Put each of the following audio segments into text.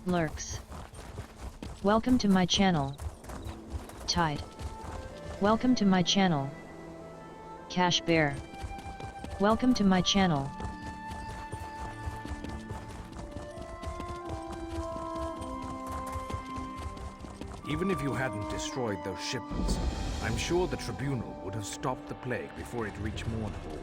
Lurks. Welcome to my channel. Tide. Welcome to my channel. Cash Bear. Welcome to my channel. Even if you hadn't destroyed those shipments, I'm sure the Tribunal would have stopped the plague before it reached Mournhold.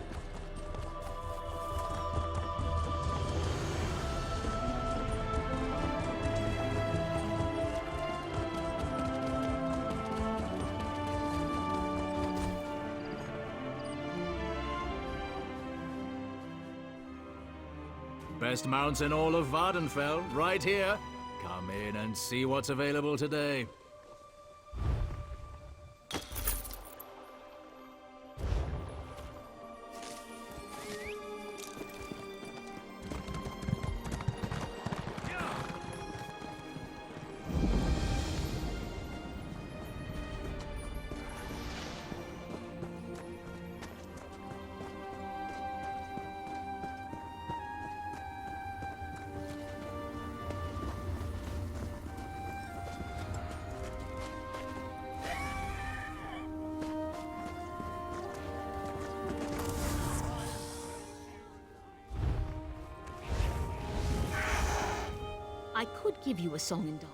Best mounts in all of Vardenfell, right here. Come in and see what's available today. I could give you a song and dance.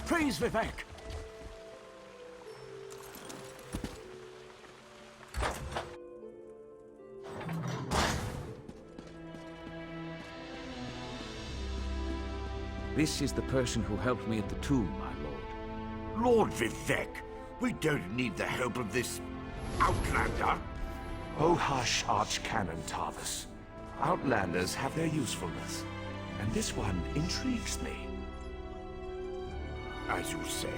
Praise Vivek! This is the person who helped me at the tomb, my lord. Lord Vivek, we don't need the help of this outlander. Oh hush, Archcanon Tarvis. Outlanders have their usefulness, and this one intrigues me. As you say,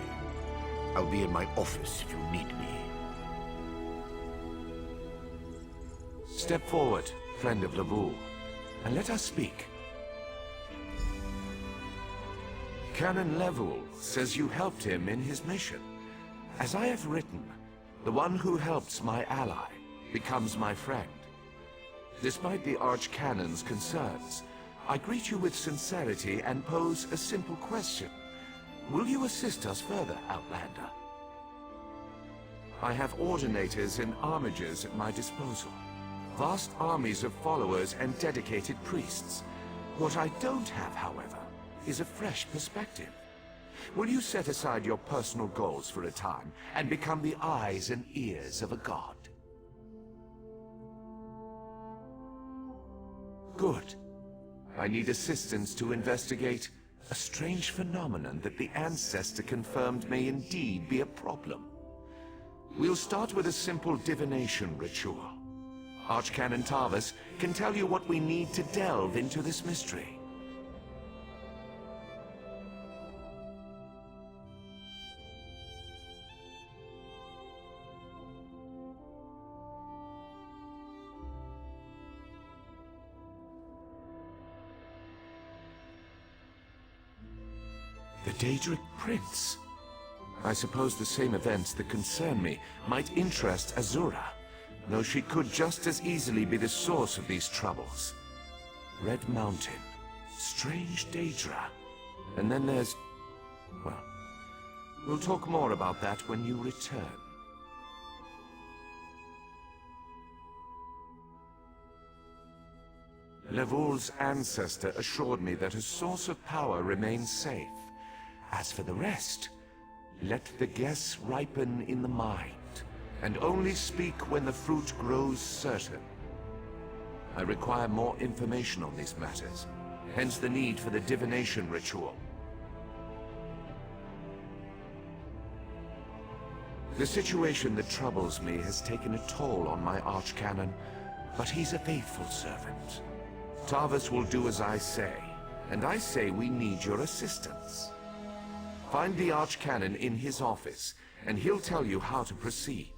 I'll be in my office if you need me. Step forward, friend of Lavul, and let us speak. Canon Levuel says you helped him in his mission. As I have written, the one who helps my ally becomes my friend. Despite the Archcanon's concerns, I greet you with sincerity and pose a simple question. Will you assist us further, Outlander? I have ordinators and armigers at my disposal. Vast armies of followers and dedicated priests. What I don't have, however, is a fresh perspective. Will you set aside your personal goals for a time and become the eyes and ears of a god? Good. I need assistance to investigate a strange phenomenon that the Ancestor confirmed may indeed be a problem. We'll start with a simple divination ritual. Archcanon Tarvis can tell you what we need to delve into this mystery. The Daedric Prince. I suppose the same events that concern me might interest Azura, though she could just as easily be the source of these troubles. Red Mountain, strange Daedra, and then there's... well, we'll talk more about that when you return. Levol's ancestor assured me that a source of power remains safe. As for the rest, let the guess ripen in the mind, and only speak when the fruit grows certain. I require more information on these matters, hence the need for the divination ritual. The situation that troubles me has taken a toll on my archcanon, but he's a faithful servant. Tarvas will do as I say, and I say we need your assistance. Find the archcanon in his office, and he'll tell you how to proceed.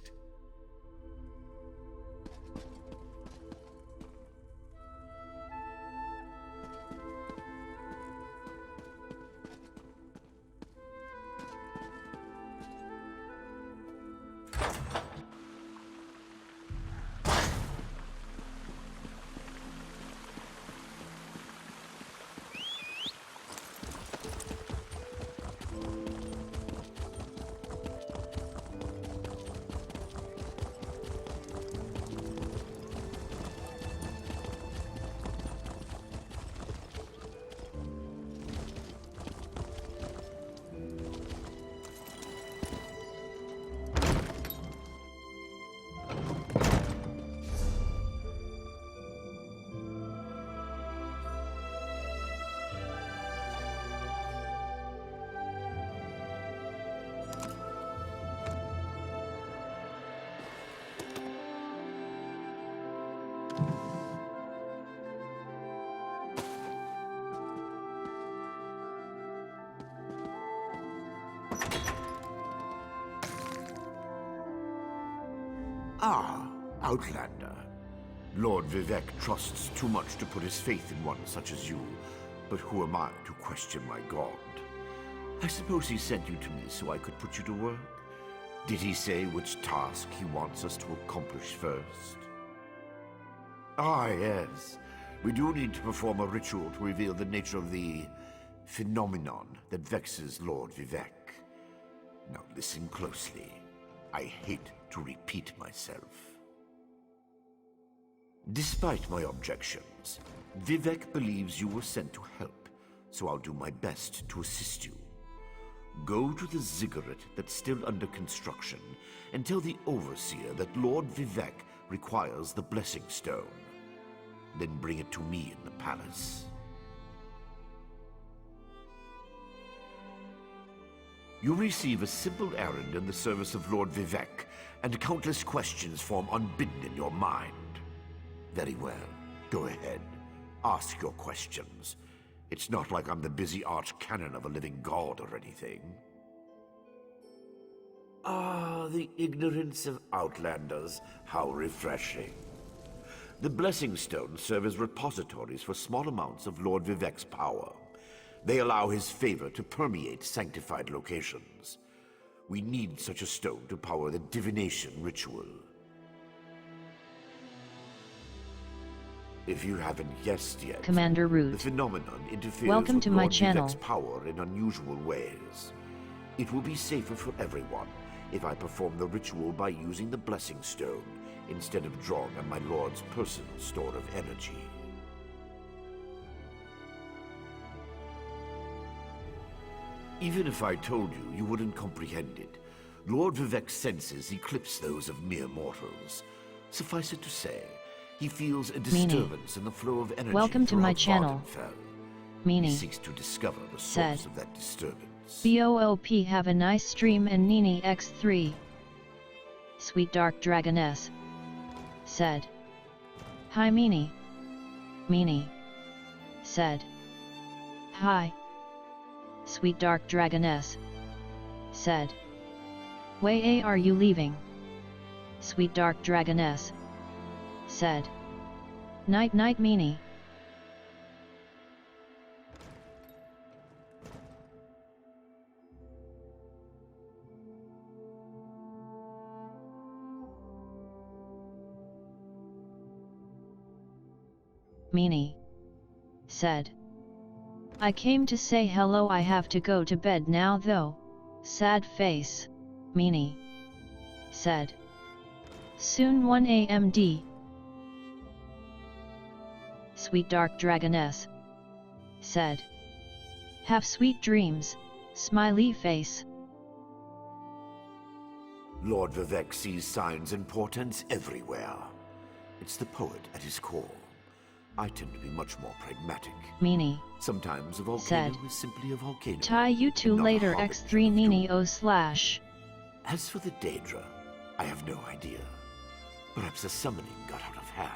Ah, Outlander. Lord Vivec trusts too much to put his faith in one such as you, but who am I to question my god? I suppose he sent you to me so I could put you to work? Did he say which task he wants us to accomplish first? Ah, yes. We do need to perform a ritual to reveal the nature of the phenomenon that vexes Lord Vivec. Now listen closely. I hate to repeat myself. Despite my objections, Vivec believes you were sent to help, so I'll do my best to assist you. Go to the ziggurat that's still under construction and tell the Overseer that Lord Vivec requires the Blessing Stone. Then bring it to me in the palace. You receive a simple errand in the service of Lord Vivec, and countless questions form unbidden in your mind. Very well. Go ahead. Ask your questions. It's not like I'm the busy archcanon of a living god or anything. Ah, the ignorance of Outlanders. How refreshing. The Blessing Stones serve as repositories for small amounts of Lord Vivec's power. They allow his favor to permeate sanctified locations. We need such a stone to power the divination ritual. If you haven't guessed yet, Commander Root. the phenomenon interferes Welcome with to my Lord channel. Vivec's power in unusual ways. It will be safer for everyone if I perform the ritual by using the Blessing Stone instead of drawing on my Lord's personal store of energy. Even if I told you, you wouldn't comprehend it. Lord Vivec's senses eclipse those of mere mortals. Suffice it to say, he feels a disturbance in the flow of energy Welcome to my throughout channel. Vardenfell. Meanie. He seeks to discover the Said. source of that disturbance. BOOP have a nice stream and Nini X3. Sweet Dark Dragoness. Said. Hi Meanie. Meanie. Said. Hi. Sweet Dark Dragoness. Said. Way are you leaving? Sweet Dark Dragoness. Said. Night night Meanie. Meanie said. I came to say hello. I have to go to bed now though. Sad face, Meanie said. Soon 1 a.m. Sweet Dark Dragoness said. Have sweet dreams, smiley face. Lord Vivec sees signs and portents everywhere. It's the poet at his core. I tend to be much more pragmatic. Meanie Sometimes a volcano said. is simply a volcano. Tie you two not a later harbinger x3 of Nini doom. o/. As for the Daedra, I have no idea. Perhaps the summoning got out of hand.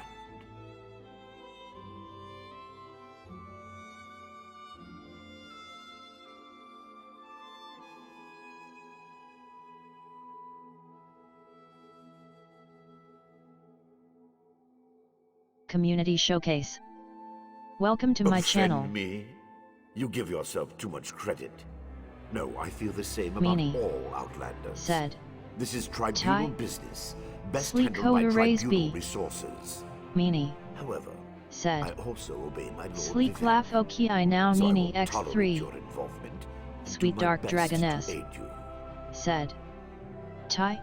Community Showcase. Welcome to my Offend channel. me? You give yourself too much credit. No, I feel the same Meanie about all Outlanders. said. This is tribunal Ty, business. Best sleek handled by coder raise tribunal B. resources. Meanie However, I said. also obey my Lord Sleek Vivec. laugh okay I now So I Nini won't tolerate x3 your involvement and Sweet do my Dark best Dragoness to aid you. said. Ty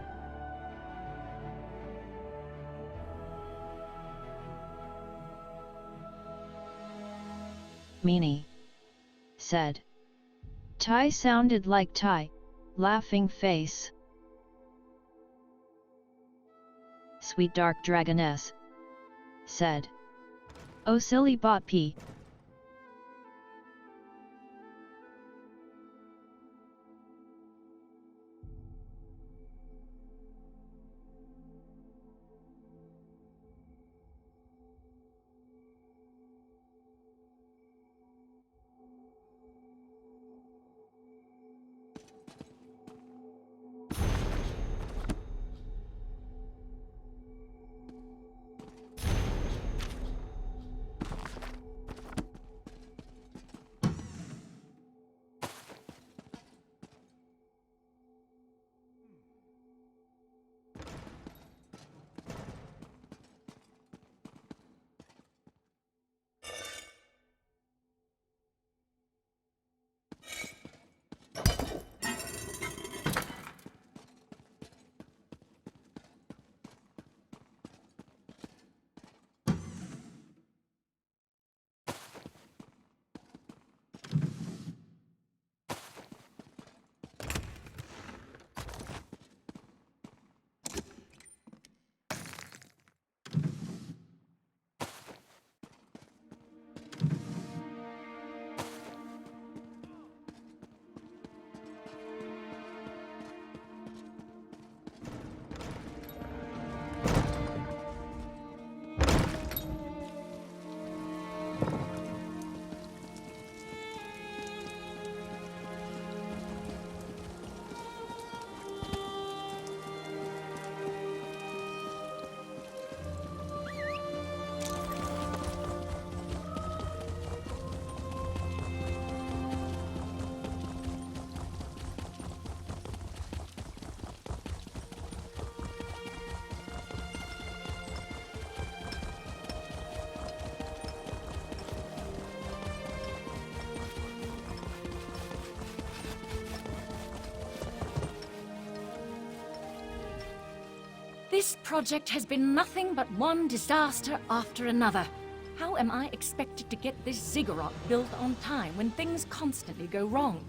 Meanie said. Ty sounded like Ty, laughing face. Sweet Dark Dragoness said. Oh silly bot P. This project has been nothing but one disaster after another. How am I expected to get this ziggurat built on time when things constantly go wrong?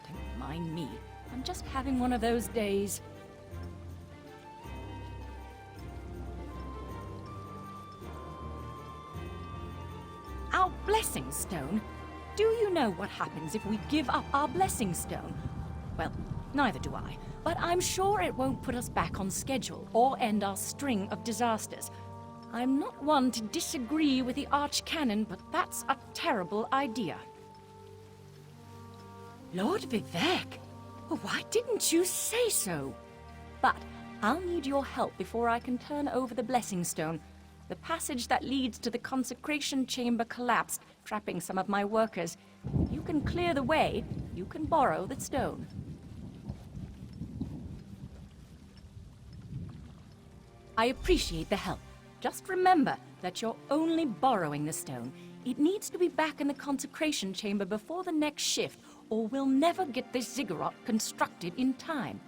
Don't mind me. I'm just having one of those days. Our blessing stone? Do you know what happens if we give up our blessing stone? Well, neither do I. But I'm sure it won't put us back on schedule or end our string of disasters. I'm not one to disagree with the Archcanon, but that's a terrible idea. Lord Vivec? Why didn't you say so? But I'll need your help before I can turn over the Blessing Stone. The passage that leads to the consecration chamber collapsed, trapping some of my workers. If you can clear the way, you can borrow the stone. I appreciate the help, Just remember that you're only borrowing the stone. It needs to be back in the consecration chamber before the next shift, or we'll never get this ziggurat constructed in time.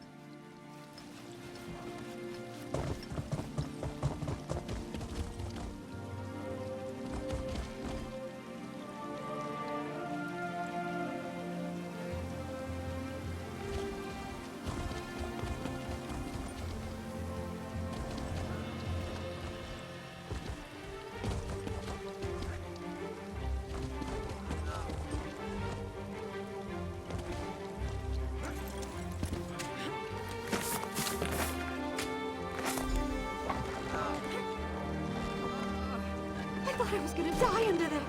I thought I was gonna die under there.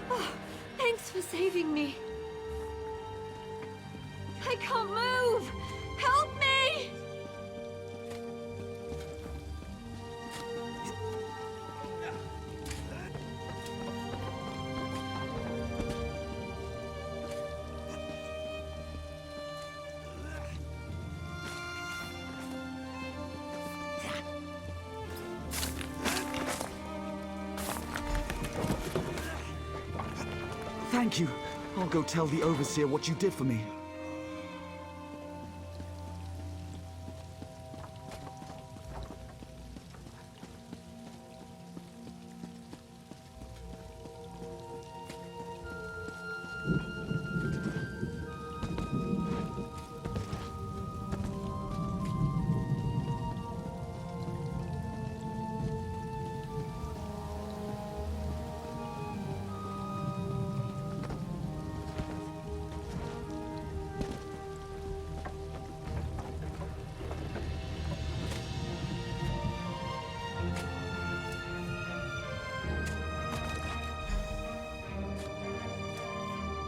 Oh, thanks for saving me. I can't move! Help me! Thank you. I'll go tell the Overseer what you did for me.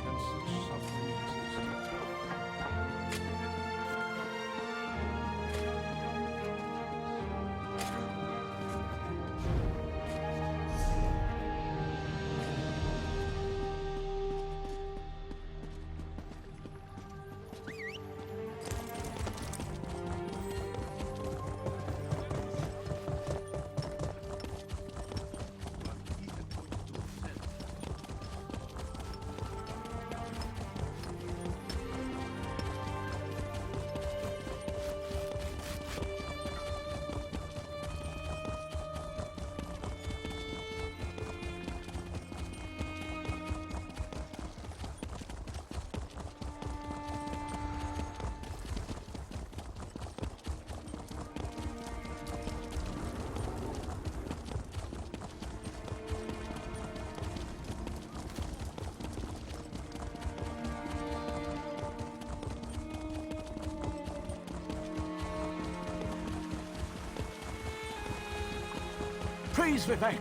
Can such suffering exist? Praise Vivek!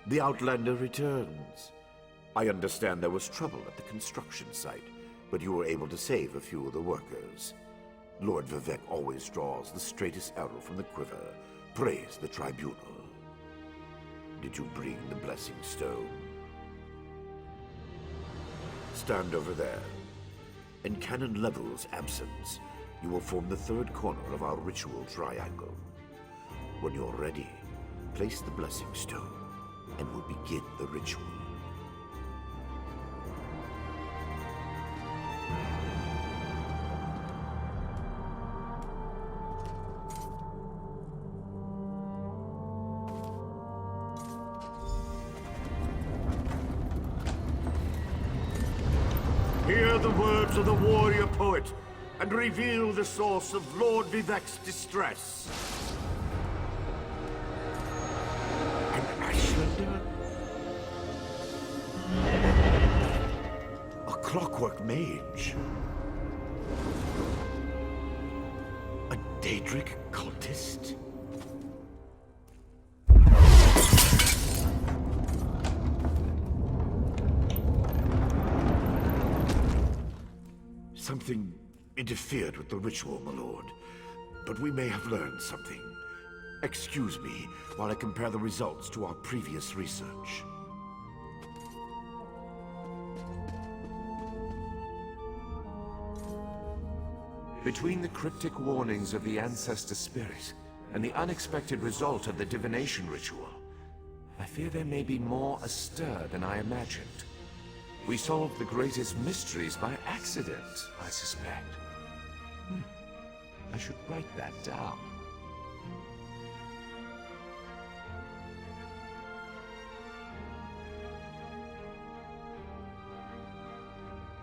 The Outlander returns. I understand there was trouble at the construction site, but you were able to save a few of the workers. Lord Vivek always draws the straightest arrow from the quiver. Praise the Tribunal. Did you bring the Blessing Stone? Stand over there. In Canon Level's absence, you will form the third corner of our ritual triangle. When you're ready, place the Blessing Stone, and we'll begin the ritual. Hear the words of the warrior poet, and reveal the source of Lord Vivek's distress. An Ashlander? A clockwork mage? A Daedric cultist? Something interfered with the ritual, my lord. But we may have learned something. Excuse me while I compare the results to our previous research. Between the cryptic warnings of the Ancestor Spirit and the unexpected result of the divination ritual, I fear there may be more astir than I imagined. We solved the greatest mysteries by accident, I suspect. I should write that down.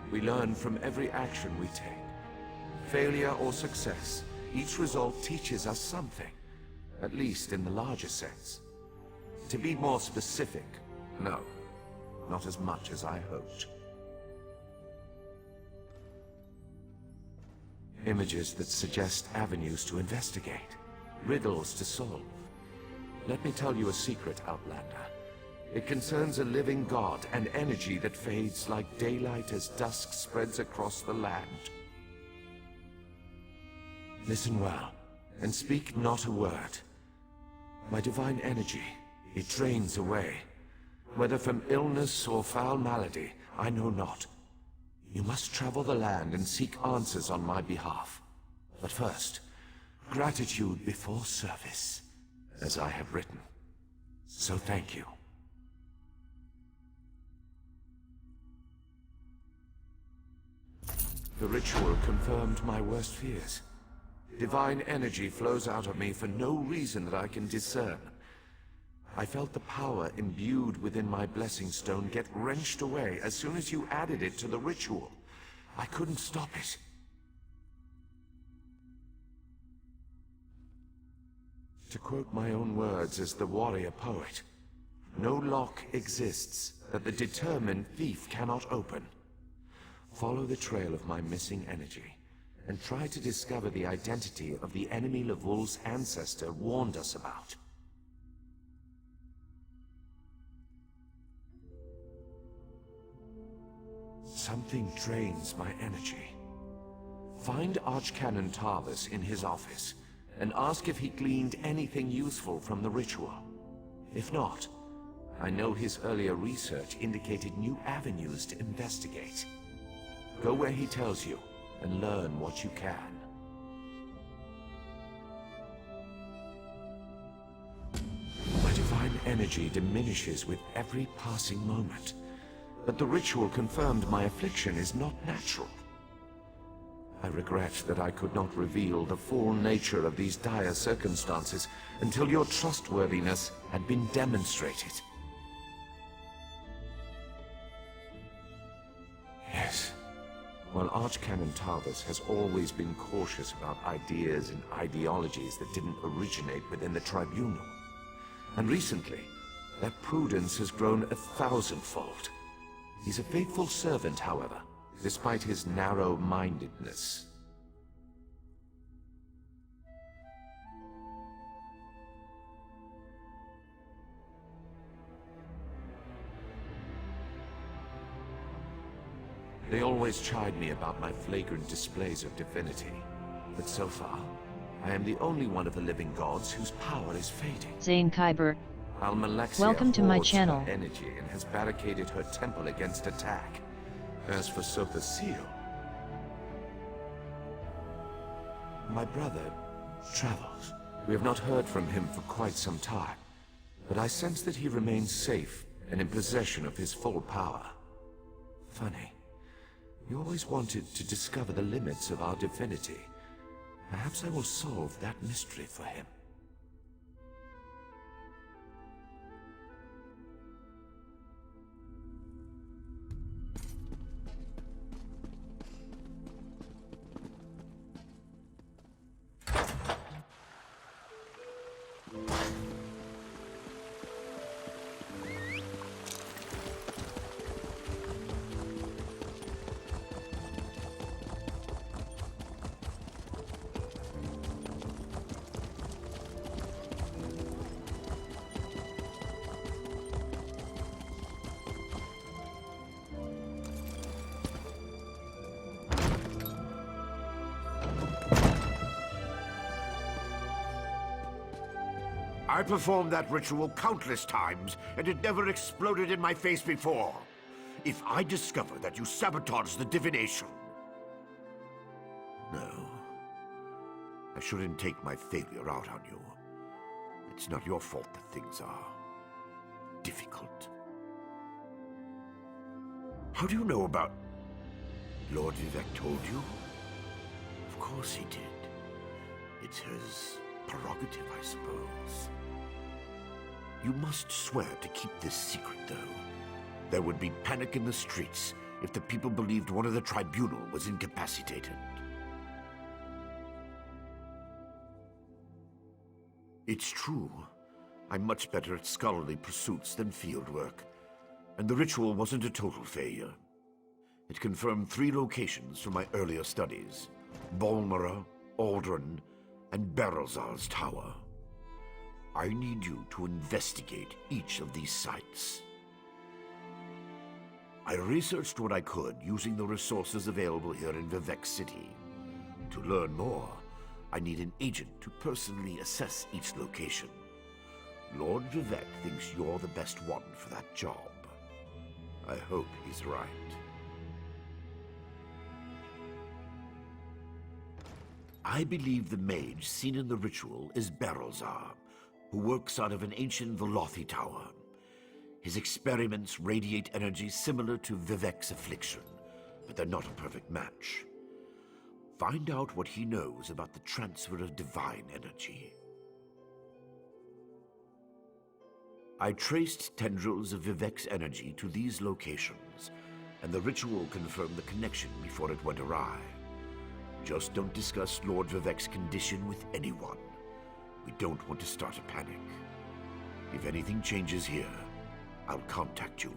We learn from every action we take. Failure or success, each result teaches us something, at least in the larger sense. To be more specific, no, not as much as I hoped. Images that suggest avenues to investigate, riddles to solve. Let me tell you a secret, Outlander. It concerns a living god and energy that fades like daylight as dusk spreads across the land. Listen well, and speak not a word. My divine energy, it drains away. Whether from illness or foul malady, I know not. You must travel the land and seek answers on my behalf. But first, gratitude before service, as I have written. So thank you. The ritual confirmed my worst fears. Divine energy flows out of me for no reason that I can discern. I felt the power imbued within my blessing stone get wrenched away as soon as you added it to the ritual. I couldn't stop it. To quote my own words as the warrior poet, no lock exists that the determined thief cannot open. Follow the trail of my missing energy, and try to discover the identity of the enemy Levul's ancestor warned us about. Something drains my energy. Find Archcanon Tarvis in his office, and ask if he gleaned anything useful from the ritual. If not, I know his earlier research indicated new avenues to investigate. Go where he tells you, and learn what you can. My divine energy diminishes with every passing moment, but the ritual confirmed my affliction is not natural. I regret that I could not reveal the full nature of these dire circumstances until your trustworthiness had been demonstrated. Yes. While Archcanon Tarvis has always been cautious about ideas and ideologies that didn't originate within the Tribunal, and recently, that prudence has grown 1,000-fold. He's a faithful servant, however, despite his narrow-mindedness. They always chide me about my flagrant displays of divinity, but so far, I am the only one of the living gods whose power is fading. Zane Kyber, Almalexia welcome to my hoards channel. Her energy and has barricaded her temple against attack. As for Sotha Sil, my brother travels. We have not heard from him for quite some time, but I sense that he remains safe and in possession of his full power. Funny. We always wanted to discover the limits of our divinity. Perhaps I will solve that mystery for him. I performed that ritual countless times, and it never exploded in my face before. If I discover that you sabotage the divination... No. I shouldn't take my failure out on you. It's not your fault that things are... difficult. How do you know about... Lord Vivec told you? Of course he did. It's his prerogative, I suppose. You must swear to keep this secret, though. There would be panic in the streets if the people believed one of the tribunal was incapacitated. It's true. I'm much better at scholarly pursuits than field work, and the ritual wasn't a total failure. It confirmed 3 locations from my earlier studies: Bolmora, Aldrin, and Berelzar's tower. I need you to investigate each of these sites. I researched what I could using the resources available here in Vivec City. To learn more, I need an agent to personally assess each location. Lord Vivec thinks you're the best one for that job. I hope he's right. I believe the mage seen in the ritual is Berelzar, who works out of an ancient Velothi tower. His experiments radiate energy similar to Vivec's affliction, but they're not a perfect match. Find out what he knows about the transfer of divine energy. I traced tendrils of Vivec's energy to these locations, and the ritual confirmed the connection before it went awry. Just don't discuss Lord Vivec's condition with anyone. We don't want to start a panic. If anything changes here, I'll contact you.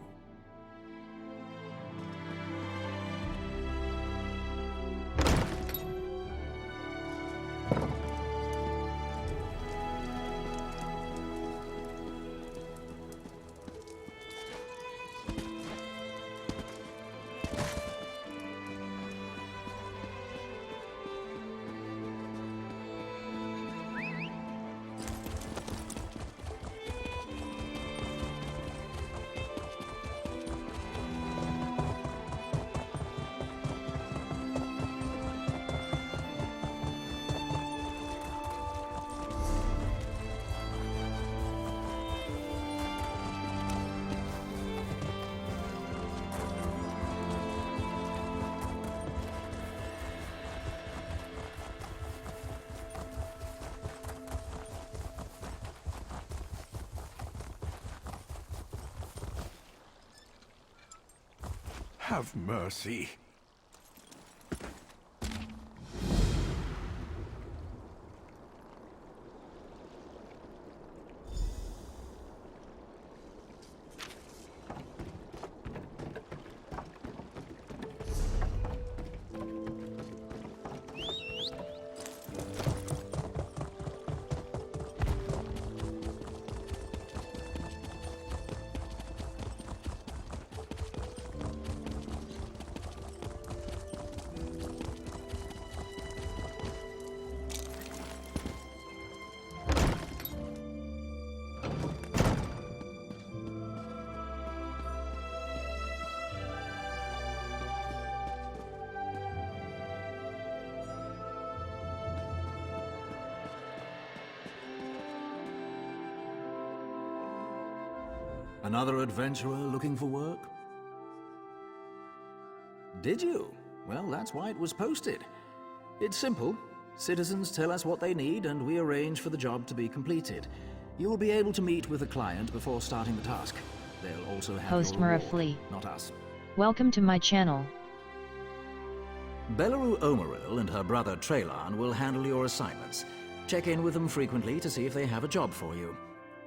Have mercy. Another adventurer looking for work? Did you? Well, that's why it was posted. It's simple. Citizens tell us what they need, and we arrange for the job to be completed. You will be able to meet with the client before starting the task. They'll also have Host your reward, Marafli. not us. Welcome to my channel. Belleru Omeril and her brother Traylan will handle your assignments. Check in with them frequently to see if they have a job for you.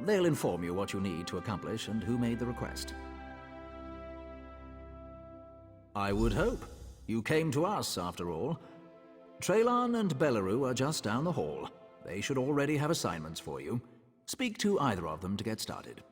They'll inform you what you need to accomplish and who made the request. I would hope. You came to us, after all. Traylan and Belleru are just down the hall. They should already have assignments for you. Speak to either of them to get started.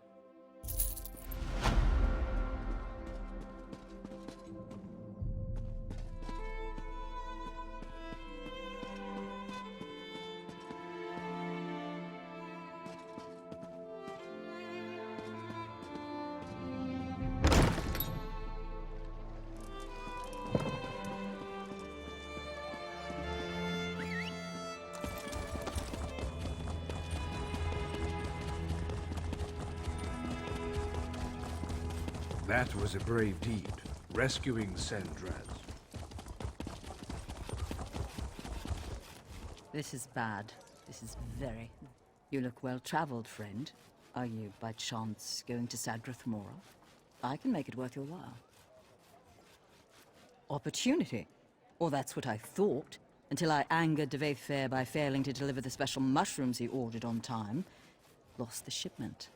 That was a brave deed, rescuing Sendraz. This is bad. This is very... You look well-traveled, friend. Are you, by chance, going to Sadrith Mora? I can make it worth your while. Opportunity? Or that's what I thought, until I angered de Veyfair by failing to deliver the special mushrooms he ordered on time. Lost the shipment.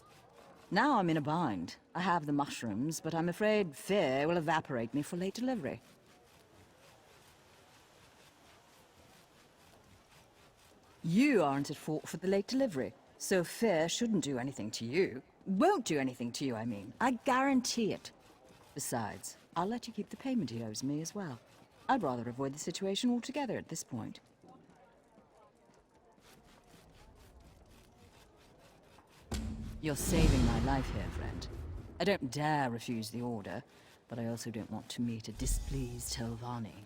Now I'm in a bind. I have the mushrooms, but I'm afraid Fair will evaporate me for late delivery. You aren't at fault for the late delivery, so Fair shouldn't do anything to you. Won't do anything to you, I mean. I guarantee it. Besides, I'll let you keep the payment he owes me as well. I'd rather avoid the situation altogether at this point. You're saving my life here, friend. I don't dare refuse the order, but I also don't want to meet a displeased Telvanni.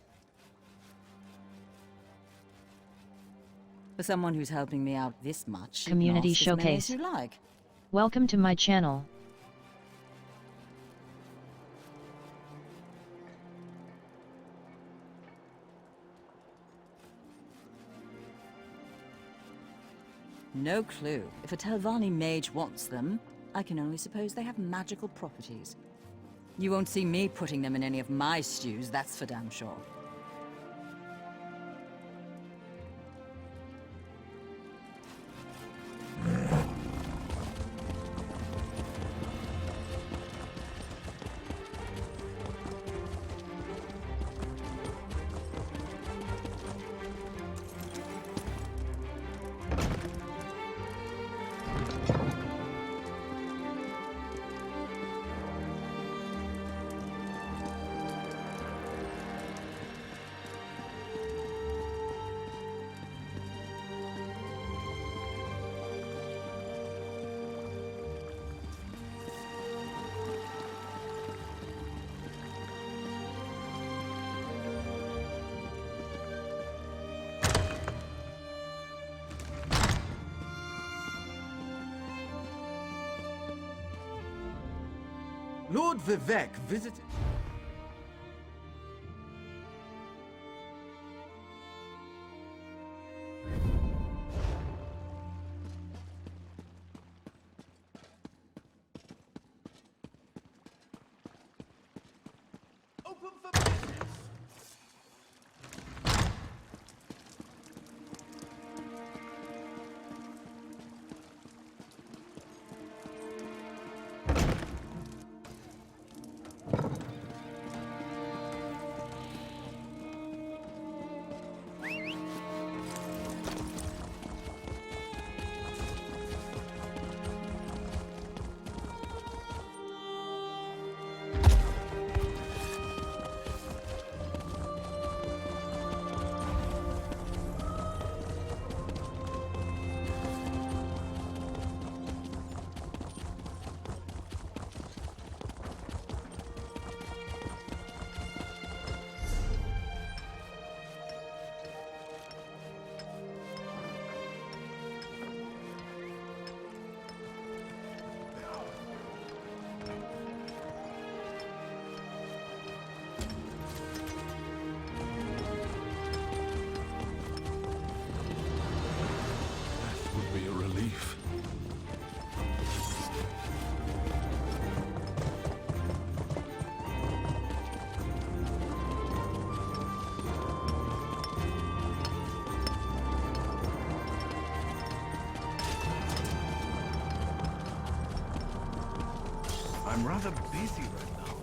For someone who's helping me out this much, Community you can ask as many as Showcase. you like. Welcome to my channel. No clue. If a Telvanni mage wants them, I can only suppose they have magical properties. You won't see me putting them in any of my stews, that's for damn sure. Lord Vivec visited... Open for business! I'm rather busy right now.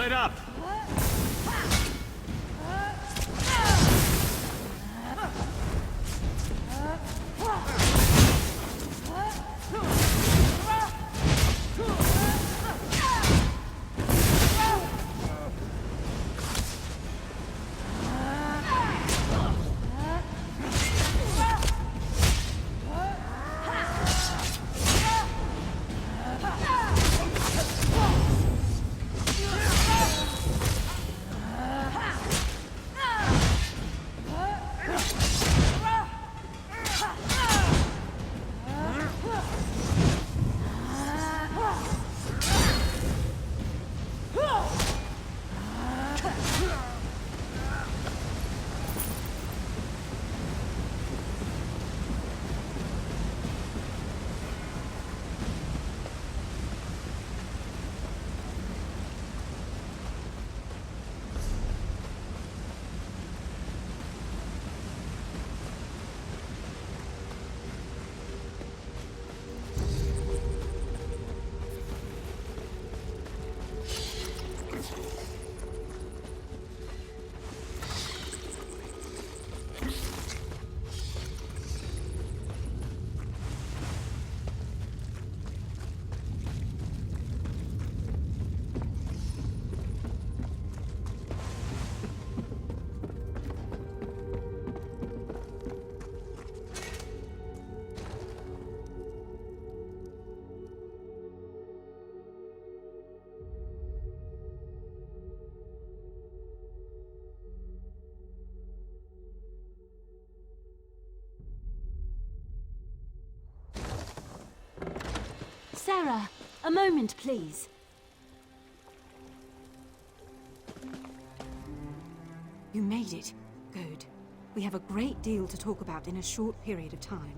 Split up! Sarah, a moment, please. You made it. Good. We have a great deal to talk about in a short period of time.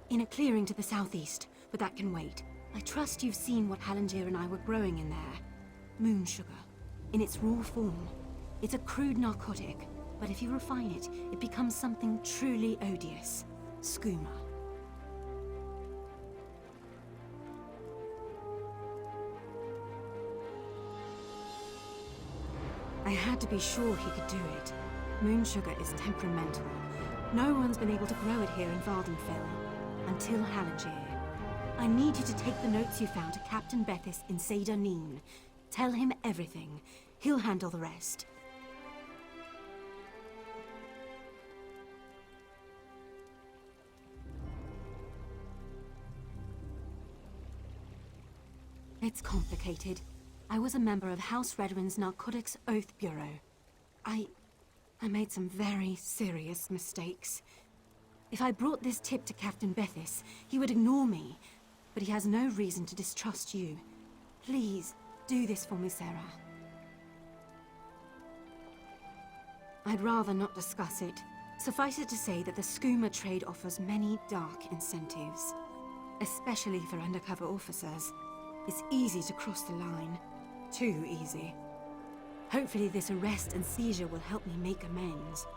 In a clearing to the southeast, but that can wait. I trust you've seen what Halangier and I were growing in there. Moon sugar. In its raw form. It's a crude narcotic, but if you refine it, it becomes something truly odious. Skooma. I had to be sure he could do it. Moon sugar is temperamental. No one's been able to grow it here in Vardenfell. Until Halangier. I need you to take the notes you found to Captain Bethis in Seyda Neen. Tell him everything. He'll handle the rest. It's complicated. I was a member of House Redwin's Narcotics Oath Bureau. I made some very serious mistakes. If I brought this tip to Captain Bethis, he would ignore me. But he has no reason to distrust you. Please, do this for me, Sarah. I'd rather not discuss it. Suffice it to say that the skooma trade offers many dark incentives. Especially for undercover officers. It's easy to cross the line. Too easy. Hopefully this arrest and seizure will help me make amends.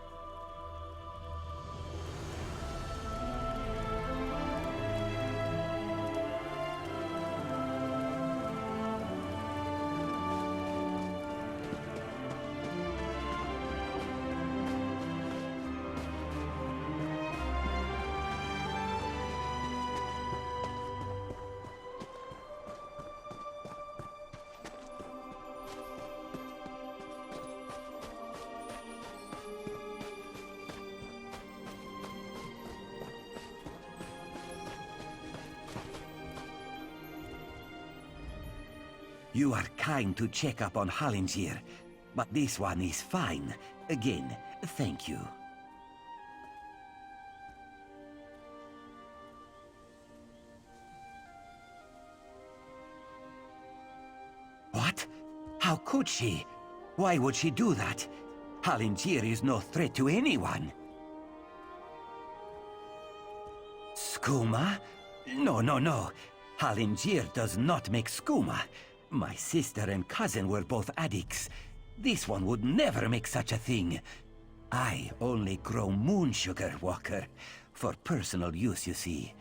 You are kind to check up on Halangier, but this one is fine. Again, thank you. What? How could she? Why would she do that? Halangier is no threat to anyone. Skooma? No, no, no. Halangier does not make skooma. My sister and cousin were both addicts. This one would never make such a thing. I only grow moon sugar, Walker. For personal use, you see.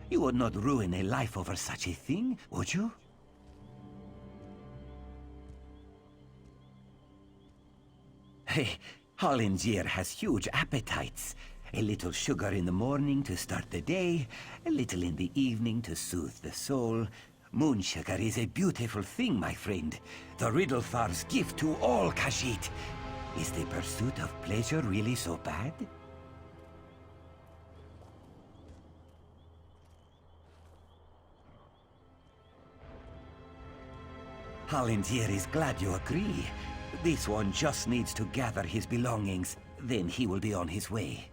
You would not ruin a life over such a thing, would you? Hollingir has huge appetites. A little sugar in the morning to start the day, a little in the evening to soothe the soul. Moon sugar is a beautiful thing, my friend. The Riddlethar's gift to all Khajiit. Is the pursuit of pleasure really so bad? Hollingir is glad you agree. This one just needs to gather his belongings, then he will be on his way.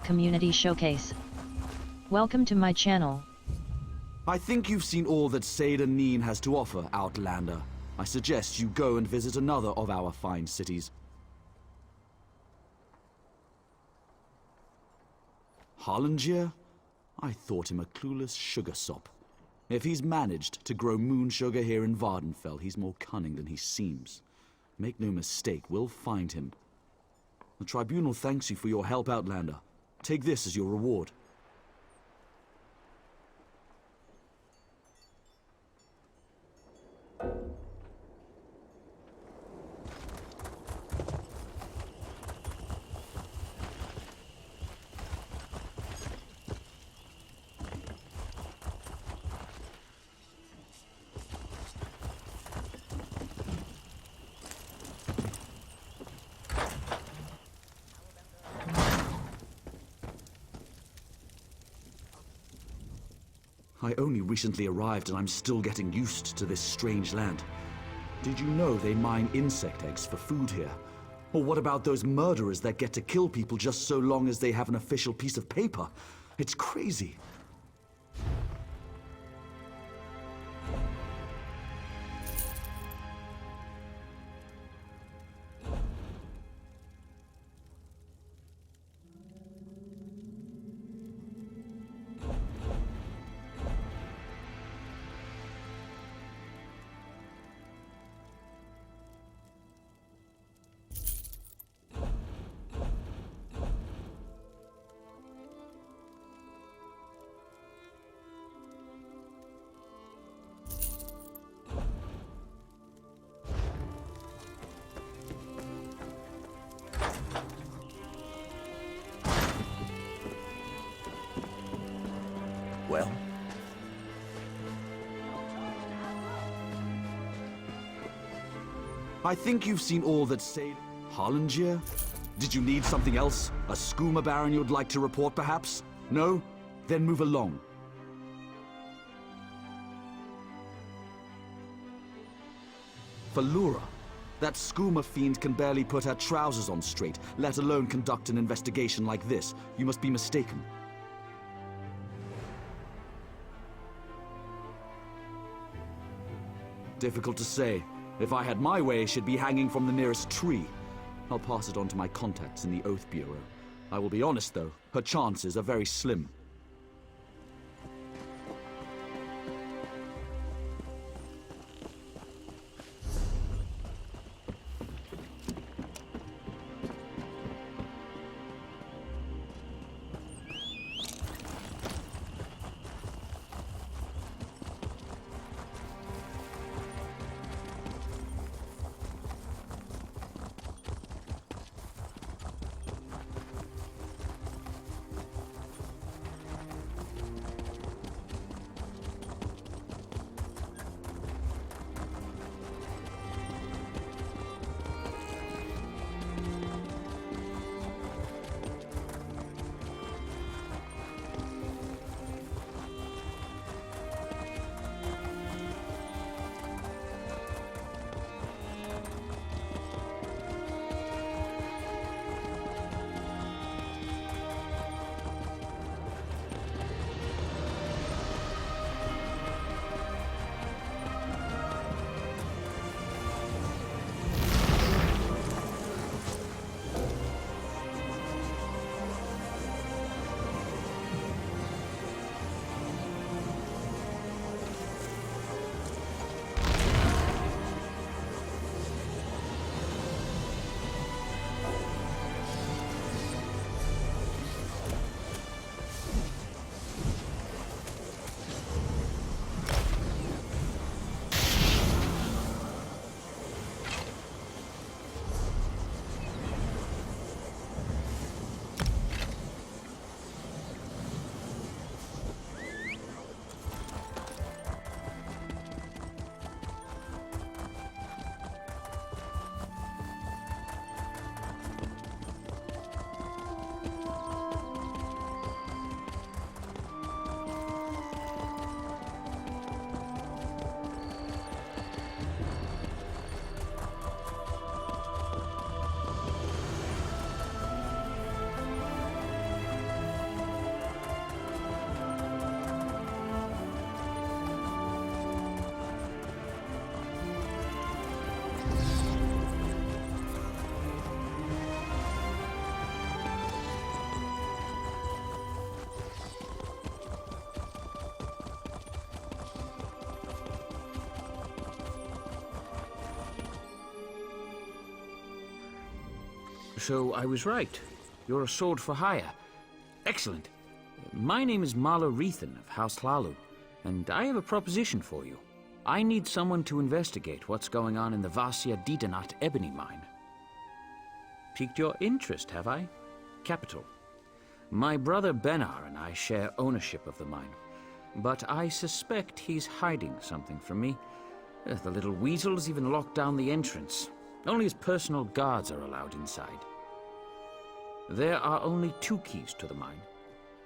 Community Showcase. Welcome to my channel. I think you've seen all that Seyda Neen has to offer, Outlander. I suggest you go and visit another of our fine cities. Hollingir? I thought him a clueless sugar sop. If he's managed to grow moon sugar here in Vardenfell, he's more cunning than he seems. Make no mistake, we'll find him. The Tribunal thanks you for your help, Outlander. Take this as your reward. I only recently arrived and I'm still getting used to this strange land. Did you know they mine insect eggs for food here? Or what about those murderers that get to kill people just so long as they have an official piece of paper? It's crazy. Well? I think you've seen all that Seyda... Hollingir? Did you need something else? A skooma baron you'd like to report, perhaps? No? Then move along. Falura. That skooma fiend can barely put her trousers on straight, let alone conduct an investigation like this. You must be mistaken. Difficult to say. If I had my way, she'd be hanging from the nearest tree. I'll pass it on to my contacts in the Oath Bureau. I will be honest, though, her chances are very slim. So I was right. You're a sword for hire. Excellent. My name is Marlo Rethan of House Hlalu, and I have a proposition for you. I need someone to investigate what's going on in the Vasia Didanat ebony mine. Piqued your interest, have I? Capital. My brother Benar and I share ownership of the mine, but I suspect he's hiding something from me. The little weasel's even locked down the entrance. Only his personal guards are allowed inside. There are only 2 keys to the mine.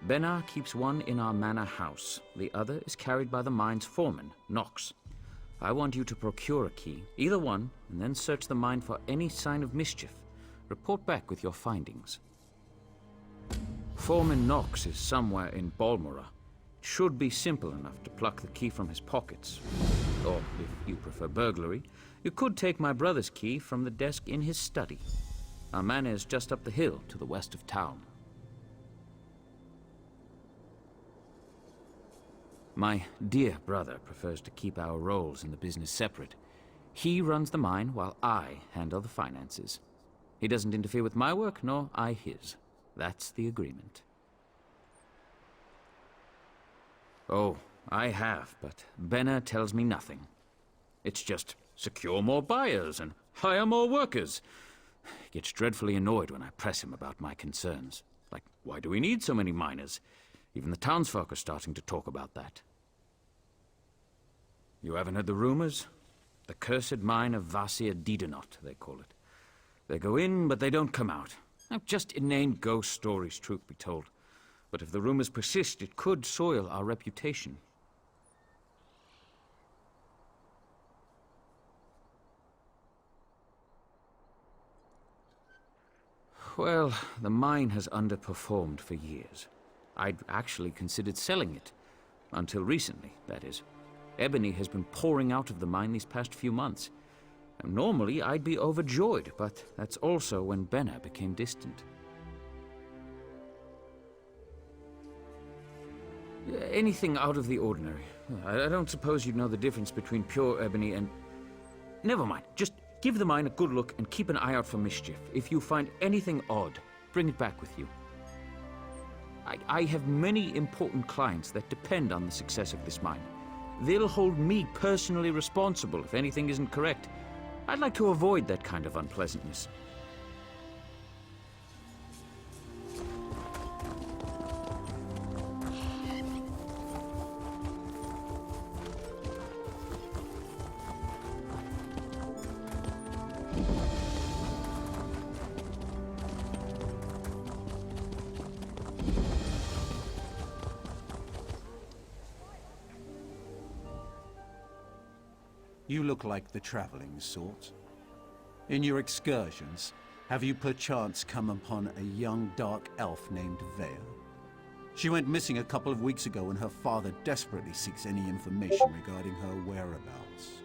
Benar keeps one in our manor house. The other is carried by the mine's foreman, Nox. I want you to procure a key, either one, and then search the mine for any sign of mischief. Report back with your findings. Foreman Nox is somewhere in Balmora. It should be simple enough to pluck the key from his pockets. Or, if you prefer burglary, you could take my brother's key from the desk in his study. Our manor is just up the hill to the west of town. My dear brother prefers to keep our roles in the business separate. He runs the mine while I handle the finances. He doesn't interfere with my work, nor I his. That's the agreement. Oh, I have, but Benar tells me nothing. It's just secure more buyers and hire more workers. He gets dreadfully annoyed when I press him about my concerns. Like, why do we need so many miners? Even the townsfolk are starting to talk about that. You haven't heard the rumors? The cursed mine of Vasia Didanot, they call it. They go in, but they don't come out. Now, just inane ghost stories, truth be told. But if the rumors persist, it could soil our reputation. Well, the mine has underperformed for years. I'd actually considered selling it. Until recently, that is. Ebony has been pouring out of the mine these past few months. And normally, I'd be overjoyed, but that's also when Benar became distant. Anything out of the ordinary. I don't suppose you'd know the difference between pure ebony and... Never mind. Just give the mine a good look and keep an eye out for mischief. If you find anything odd, bring it back with you. I have many important clients that depend on the success of this mine. They'll hold me personally responsible if anything isn't correct. I'd like to avoid that kind of unpleasantness. You look like the traveling sort. In your excursions, have you perchance come upon a young dark elf named Vea? She went missing a couple of weeks ago and her father desperately seeks any information regarding her whereabouts.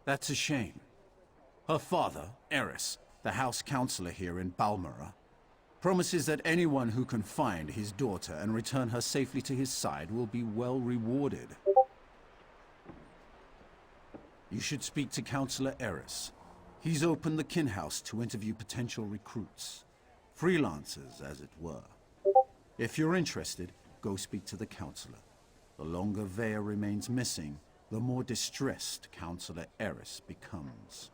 That's a shame. Her father, Eris, the house councillor here in Balmora, promises that anyone who can find his daughter and return her safely to his side will be well rewarded. You should speak to Councillor Eris. He's opened the kin house to interview potential recruits. Freelancers, as it were. If you're interested, go speak to the councillor. The longer Vea remains missing, the more distressed Councillor Eris becomes.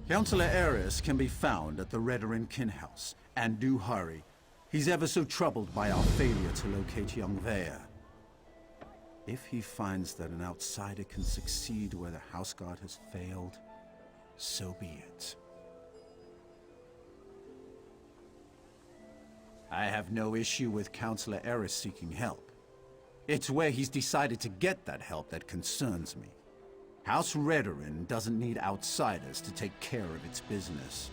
Councillor Eris can be found at the Redoran Kin House, and do hurry. He's ever so troubled by our failure to locate young Vaya. If he finds that an outsider can succeed where the House Guard has failed, so be it. I have no issue with Councillor Eris seeking help. It's where he's decided to get that help that concerns me. House Redoran doesn't need outsiders to take care of its business.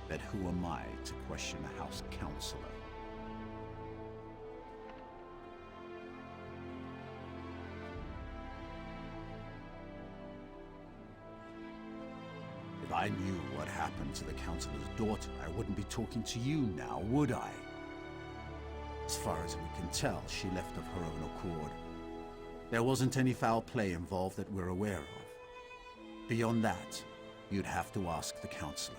But who am I to question a House Councillor? If I knew what happened to the Councillor's daughter, I wouldn't be talking to you now, would I? As far as we can tell, she left of her own accord. There wasn't any foul play involved that we're aware of. Beyond that, you'd have to ask the Councillor.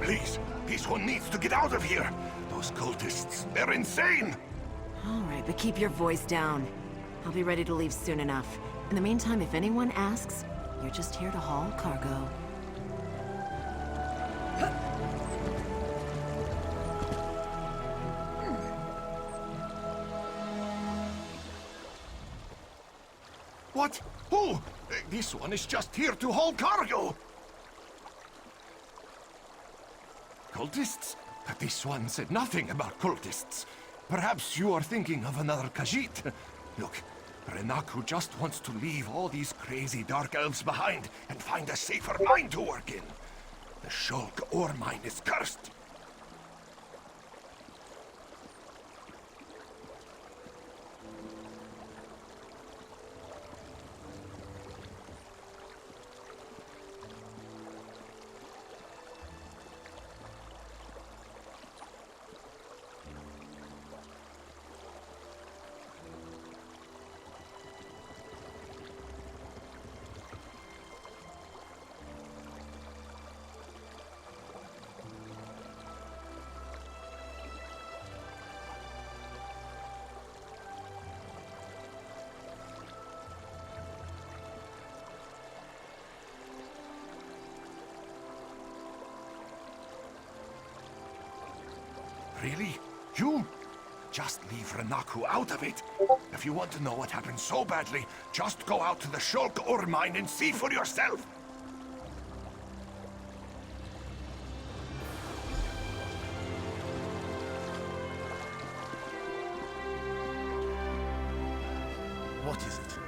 Please, this one needs to get out of here. Those cultists, they're insane. All right, but keep your voice down. I'll be ready to leave soon enough. In the meantime, if anyone asks, you're just here to haul cargo. What? Who? This one is just here to haul cargo. Cultists? But this one said nothing about cultists. Perhaps you are thinking of another Khajiit. Look, Renaku just wants to leave all these crazy dark elves behind and find a safer mine to work in. The Shulk ore mine is cursed. Really? You? Just leave Renaku out of it. If you want to know what happened so badly, just go out to the Shulk ore mine and see for yourself. What is it?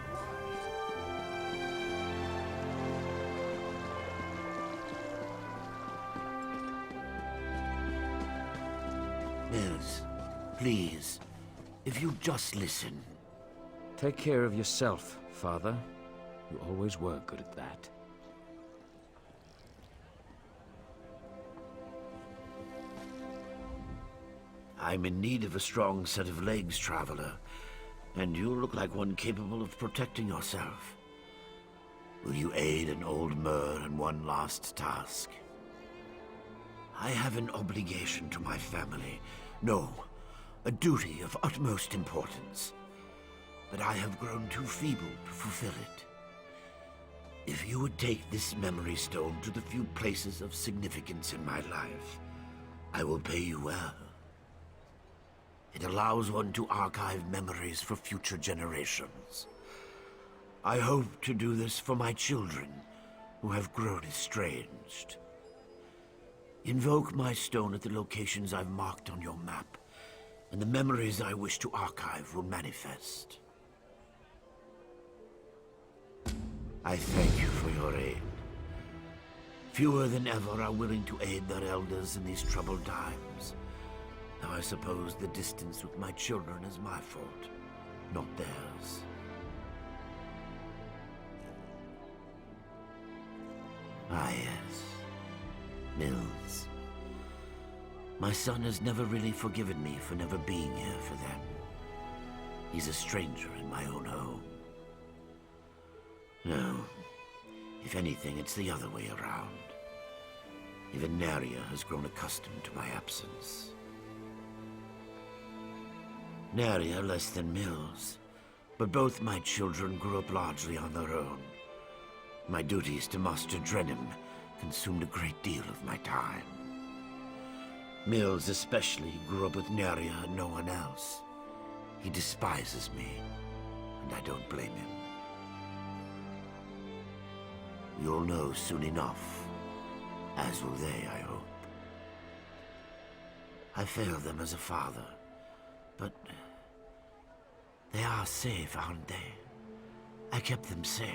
Nils, please, if you just listen. Take care of yourself, Father. You always were good at that. I'm in need of a strong set of legs, Traveler, and you look like one capable of protecting yourself. Will you aid an old Mer in one last task? I have an obligation to my family. No, a duty of utmost importance. But I have grown too feeble to fulfill it. If you would take this memory stone to the few places of significance in my life, I will pay you well. It allows one to archive memories for future generations. I hope to do this for my children, who have grown estranged. Invoke my stone at the locations I've marked on your map, and the memories I wish to archive will manifest. I thank you for your aid. Fewer than ever are willing to aid their elders in these troubled times. Now I suppose the distance with my children is my fault, not theirs. Ah, yes. Mills. My son has never really forgiven me for never being here for them. He's a stranger in my own home. No. If anything, it's the other way around. Even Neria has grown accustomed to my absence. Neria less than Mills, but both my children grew up largely on their own. My duties to Master Drennan consumed a great deal of my time. Mills especially grew up with Neria and no one else. He despises me, and I don't blame him. You'll know soon enough, as will they, I hope. I failed them as a father, but they are safe, aren't they? I kept them safe.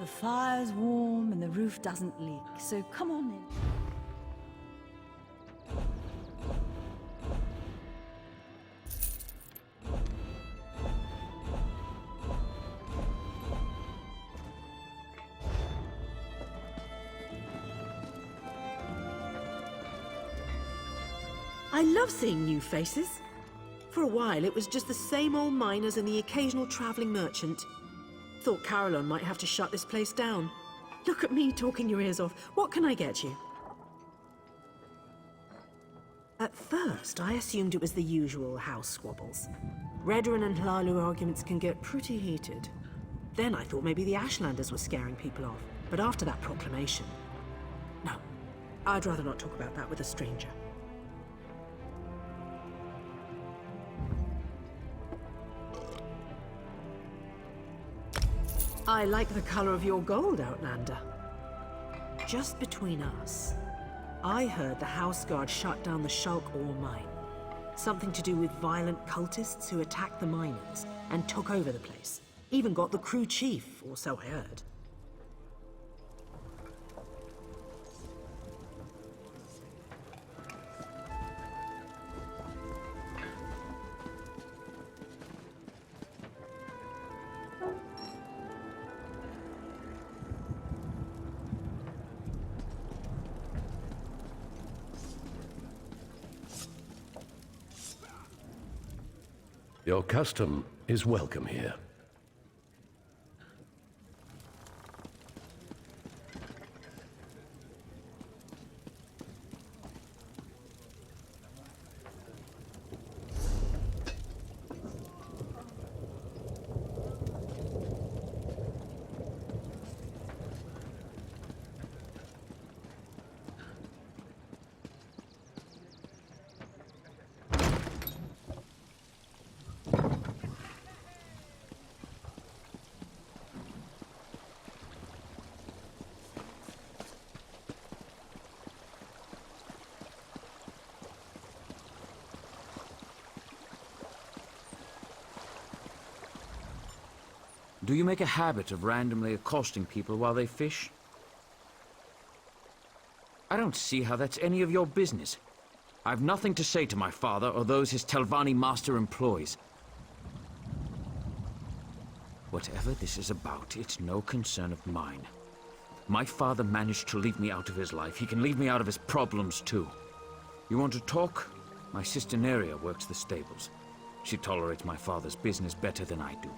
The fire's warm and the roof doesn't leak, so come on in. I love seeing new faces. For a while, it was just the same old miners and the occasional traveling merchant. Thought Caroline might have to shut this place down. Look at me talking your ears off. What can I get you? At first, I assumed it was the usual house squabbles. Redoran and Hlaalu arguments can get pretty heated. Then I thought maybe the Ashlanders were scaring people off. But after that proclamation... No, I'd rather not talk about that with a stranger. I like the color of your gold, Outlander. Just between us, I heard the House Guard shut down the Shulk ore mine. Something to do with violent cultists who attacked the miners and took over the place. Even got the crew chief, or so I heard. Your custom is welcome here. Do you make a habit of randomly accosting people while they fish? I don't see how that's any of your business. I've nothing to say to my father or those his Telvanni master employs. Whatever this is about, it's no concern of mine. My father managed to leave me out of his life. He can leave me out of his problems, too. You want to talk? My sister Neria works the stables. She tolerates my father's business better than I do.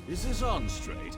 Is this on straight?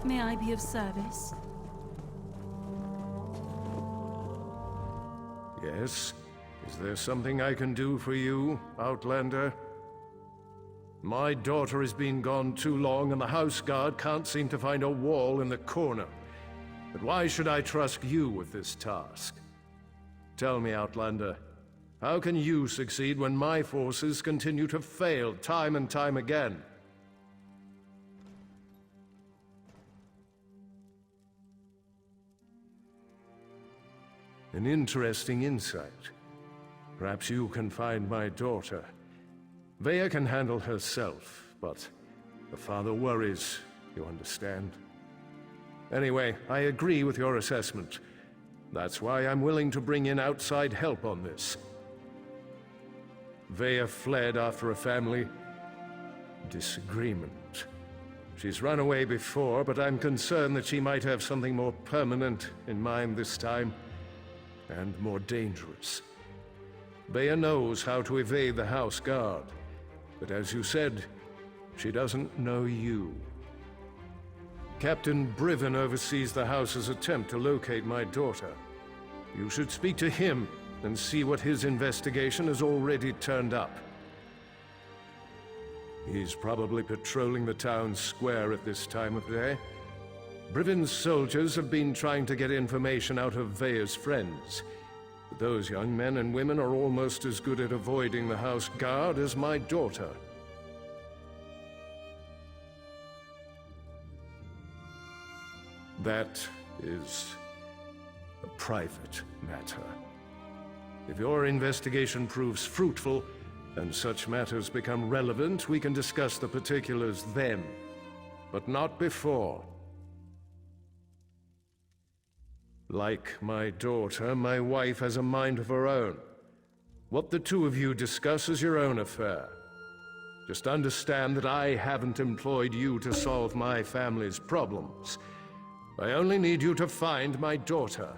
May I be of service? Yes? Is there something I can do for you, Outlander? My daughter has been gone too long, and the house guard can't seem to find a wall in the corner. But why should I trust you with this task? Tell me, Outlander, how can you succeed when my forces continue to fail time and time again? An interesting insight. Perhaps you can find my daughter. Vea can handle herself, but the father worries, you understand? Anyway, I agree with your assessment. That's why I'm willing to bring in outside help on this. Vea fled after a family disagreement. She's run away before, but I'm concerned that she might have something more permanent in mind this time. And more dangerous. Vea knows how to evade the house guard, but as you said, she doesn't know you. Captain Briven oversees the house's attempt to locate my daughter. You should speak to him and see what his investigation has already turned up. He's probably patrolling the town square at this time of day. Briven's soldiers have been trying to get information out of Vea's friends. But those young men and women are almost as good at avoiding the house guard as my daughter. That is a private matter. If your investigation proves fruitful, and such matters become relevant, we can discuss the particulars then, but not before. Like my daughter, my wife has a mind of her own. What the two of you discuss is your own affair. Just understand that I haven't employed you to solve my family's problems. I only need you to find my daughter.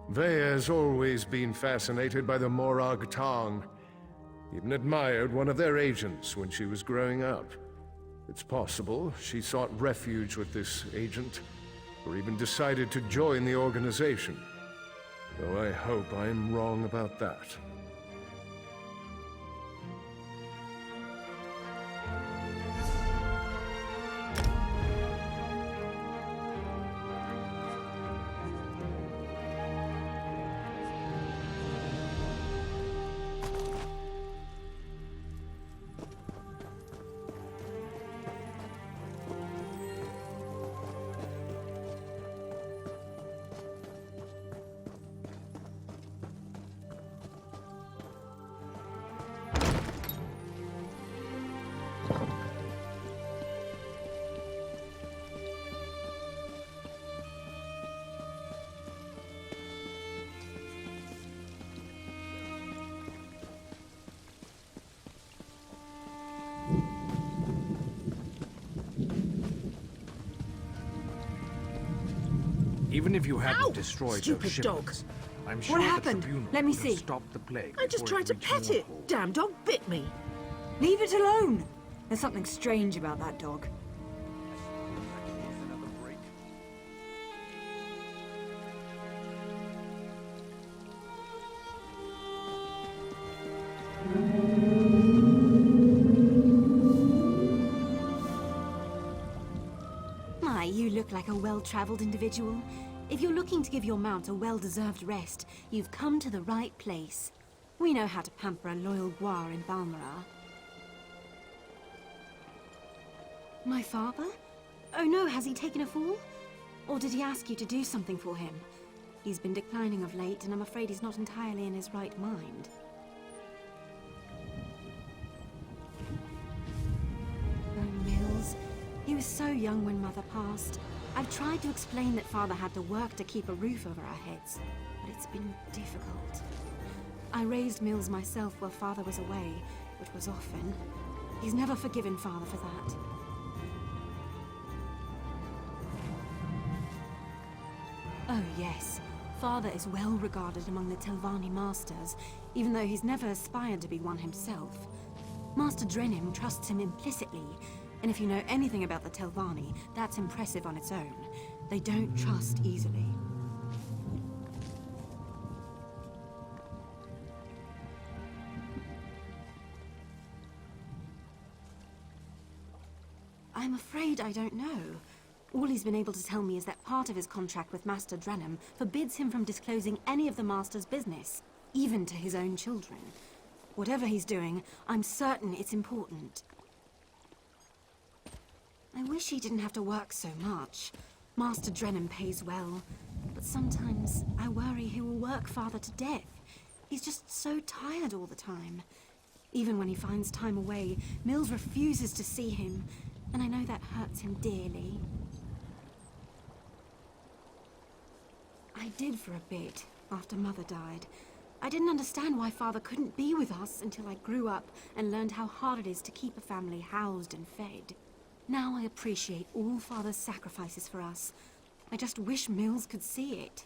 Vey has always been fascinated by the Morag Tong. Even admired one of their agents when she was growing up. It's possible she sought refuge with this agent, or even decided to join the organization. Though I hope I'm wrong about that. Even if you hadn't Ow! destroyed Stupid those shipments, dog. I'm sure What the happened? Tribunal Let me would have see. stopped the plague I just before tried to reached pet it. Warhol. Damn dog bit me. Leave it alone! There's something strange about that dog. My, you look like a well-traveled individual. If you're looking to give your mount a well-deserved rest, you've come to the right place. We know how to pamper a loyal Guar in Balmoral. My father? Oh no, has he taken a fall? Or did he ask you to do something for him? He's been declining of late, and I'm afraid he's not entirely in his right mind. Oh, Mills. He was so young when Mother passed. I've tried to explain that Father had to work to keep a roof over our heads, but it's been difficult. I raised Mills myself while Father was away, which was often. He's never forgiven Father for that. Oh yes, Father is well regarded among the Telvanni Masters, even though he's never aspired to be one himself. Master Drenim trusts him implicitly, and if you know anything about the Telvanni, that's impressive on its own. They don't trust easily. I'm afraid I don't know. All he's been able to tell me is that part of his contract with Master Drenim forbids him from disclosing any of the Master's business, even to his own children. Whatever he's doing, I'm certain it's important. I wish he didn't have to work so much. Master Drenim pays well, but sometimes I worry he will work Father to death. He's just so tired all the time. Even when he finds time away, Mills refuses to see him, and I know that hurts him dearly. I did for a bit, after Mother died. I didn't understand why Father couldn't be with us until I grew up and learned how hard it is to keep a family housed and fed. Now I appreciate all Father's sacrifices for us. I just wish Mills could see it.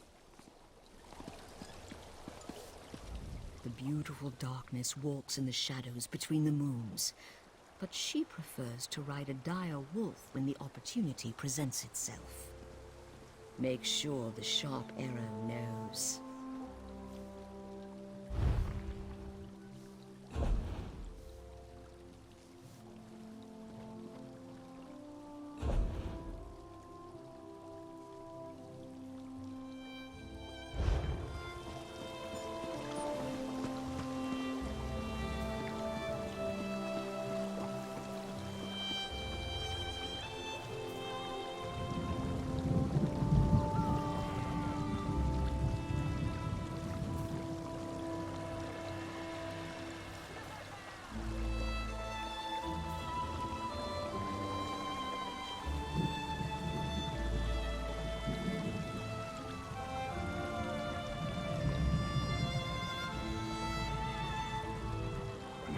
The beautiful darkness walks in the shadows between the moons, but she prefers to ride a dire wolf when the opportunity presents itself. Make sure the sharp arrow knows.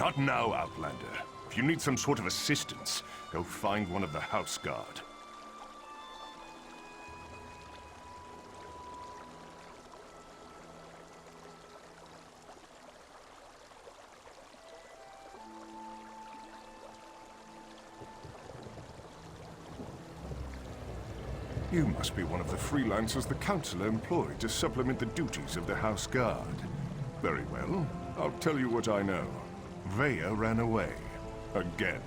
Not now, Outlander. If you need some sort of assistance, go find one of the House Guard. You must be one of the freelancers the Councilor employed to supplement the duties of the House Guard. Very well. I'll tell you what I know. Vaya ran away. Again.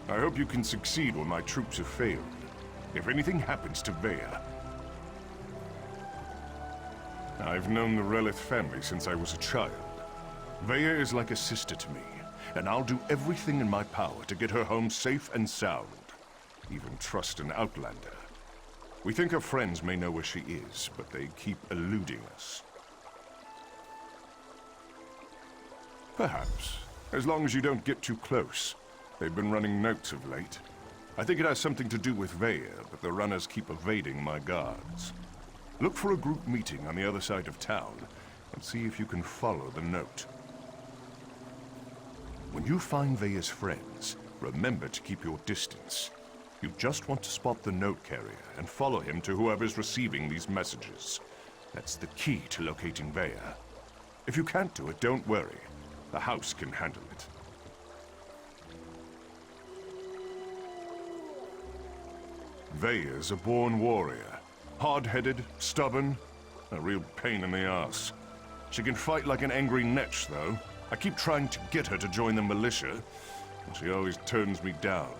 I hope you can succeed when my troops have failed. If anything happens to Vaya... I've known the Relith family since I was a child. Vaya is like a sister to me, and I'll do everything in my power to get her home safe and sound. Even trust an Outlander. We think her friends may know where she is, but they keep eluding us. Perhaps. As long as you don't get too close. They've been running notes of late. I think it has something to do with Vaya, but the runners keep evading my guards. Look for a group meeting on the other side of town, and see if you can follow the note. When you find Vaya's friends, remember to keep your distance. You just want to spot the note carrier and follow him to whoever's receiving these messages. That's the key to locating Vaya. If you can't do it, don't worry. The house can handle it. Vaya's a born warrior. Hard-headed, stubborn, a real pain in the ass. She can fight like an angry netch, though. I keep trying to get her to join the militia, and she always turns me down.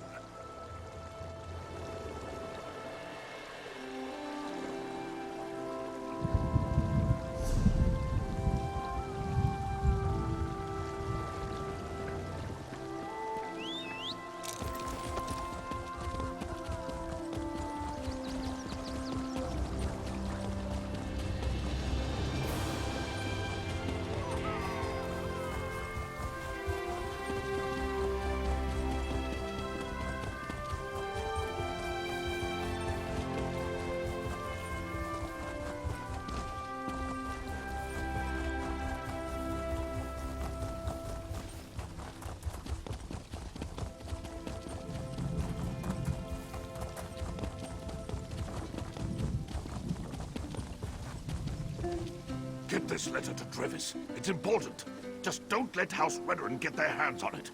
Get this letter to Trevis. It's important. Just don't let House Redoran get their hands on it.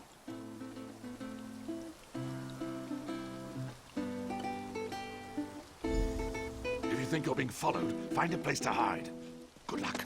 If you think you're being followed, find a place to hide. Good luck.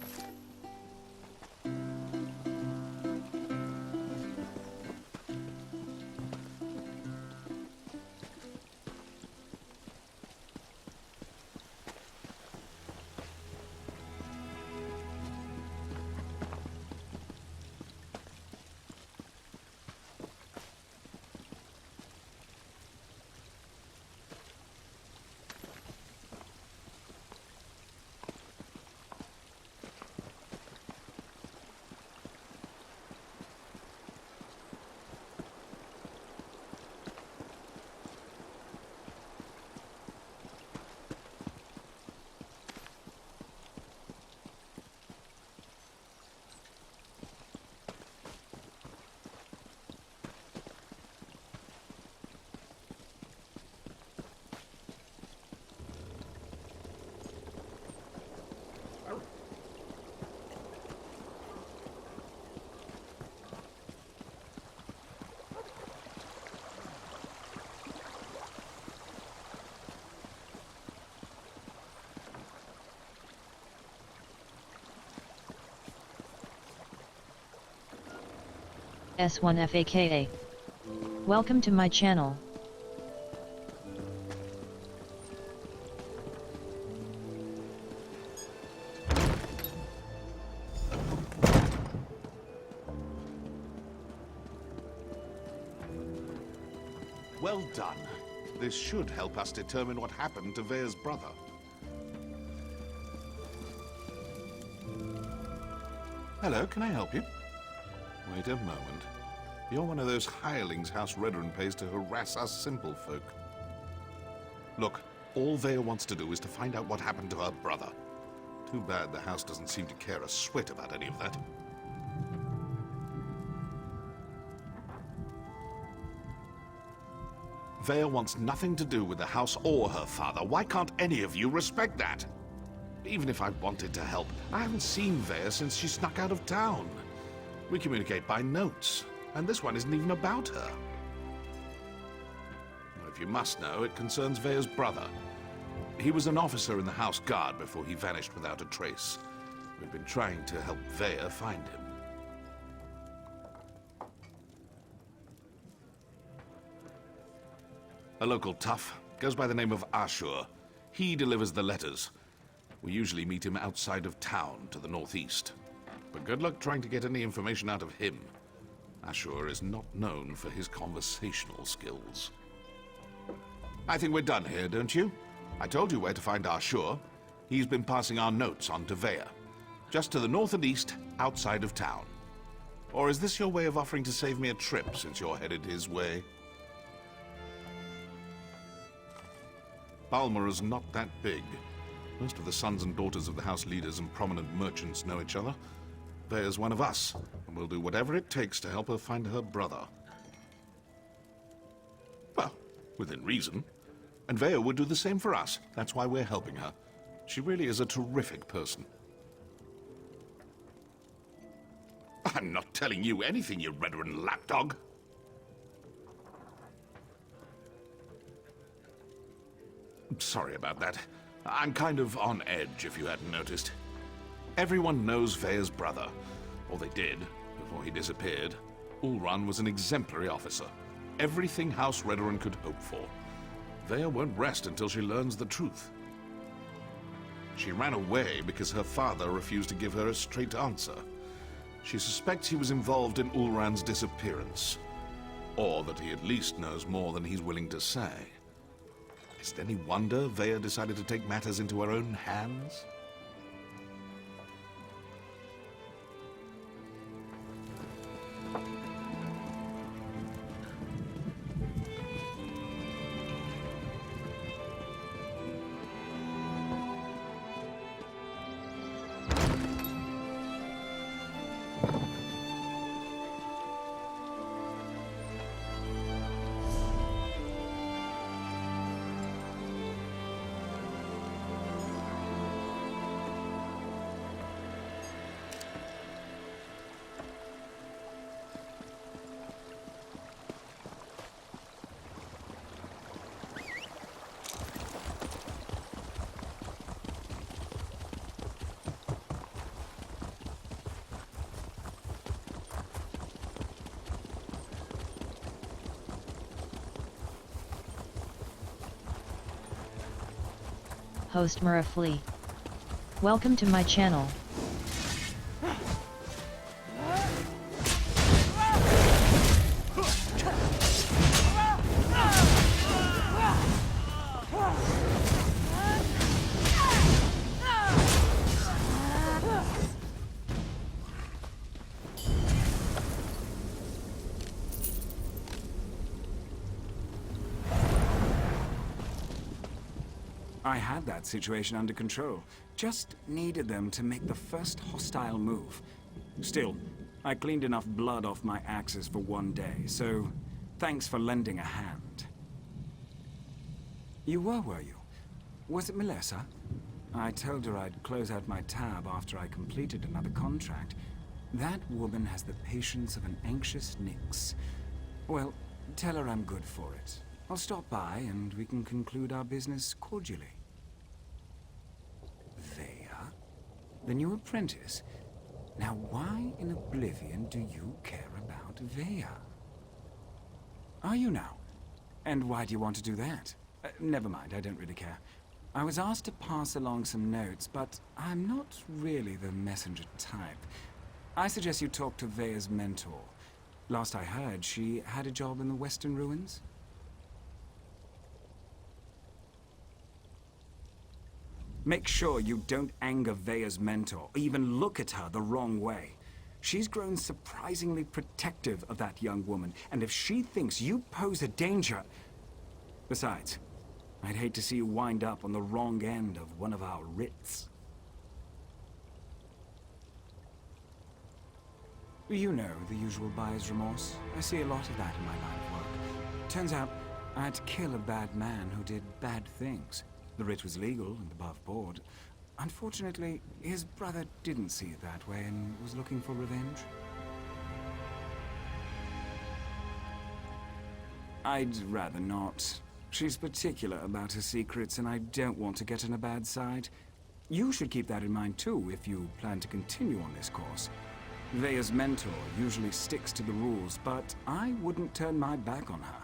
S1FAKA. Welcome to my channel. Well done. This should help us determine what happened to Vaya's brother. Hello, can I help you? Wait a moment. You're one of those hirelings House Redoran pays to harass us simple folk. Look, all Vaya wants to do is to find out what happened to her brother. Too bad the house doesn't seem to care a swit about any of that. Vea wants nothing to do with the house or her father. Why can't any of you respect that? Even if I wanted to help, I haven't seen Vea since she snuck out of town. We communicate by notes, and this one isn't even about her. Well, if you must know, it concerns Vea's brother. He was an officer in the House Guard before he vanished without a trace. We've been trying to help Vea find him. A local tough, goes by the name of Ashur. He delivers the letters. We usually meet him outside of town to the northeast. But good luck trying to get any information out of him. Ashur is not known for his conversational skills. I think we're done here, don't you? I told you where to find Ashur. He's been passing our notes on to Vea. Just to the north and east, outside of town. Or is this your way of offering to save me a trip, since you're headed his way? Balmora's not that big. Most of the sons and daughters of the house leaders and prominent merchants know each other. Vea's one of us, and we'll do whatever it takes to help her find her brother. Well, within reason. And Vea would do the same for us. That's why we're helping her. She really is a terrific person. I'm not telling you anything, you Redoran lapdog. Sorry about that. I'm kind of on edge, if you hadn't noticed. Everyone knows Vea's brother, or they did, before he disappeared. Ulran was an exemplary officer. Everything House Redoran could hope for. Vea won't rest until she learns the truth. She ran away because her father refused to give her a straight answer. She suspects he was involved in Ulran's disappearance, or that he at least knows more than he's willing to say. Is it any wonder Vea decided to take matters into her own hands? Host Miraflee. Welcome to my channel. I had that situation under control. Just needed them to make the first hostile move. Still, I cleaned enough blood off my axes for one day, so thanks for lending a hand. You were you? Was it Melissa? I told her I'd close out my tab after I completed another contract. That woman has the patience of an anxious Nyx. Well, tell her I'm good for it. I'll stop by and we can conclude our business cordially. Vea? The new apprentice? Now why in oblivion do you care about Vea? Are you now? And why do you want to do that? Never mind, I don't really care. I was asked to pass along some notes, but I'm not really the messenger type. I suggest you talk to Vea's mentor. Last I heard, she had a job in the Western Ruins. Make sure you don't anger Vea's mentor, or even look at her the wrong way. She's grown surprisingly protective of that young woman, and if she thinks you pose a danger... Besides, I'd hate to see you wind up on the wrong end of one of our writs. You know, the usual buyer's remorse. I see a lot of that in my line of work. Turns out, I'd kill a bad man who did bad things. The writ was legal and above board. Unfortunately, his brother didn't see it that way and was looking for revenge. I'd rather not. She's particular about her secrets, and I don't want to get on a bad side. You should keep that in mind too, if you plan to continue on this course. Veya's mentor usually sticks to the rules, but I wouldn't turn my back on her.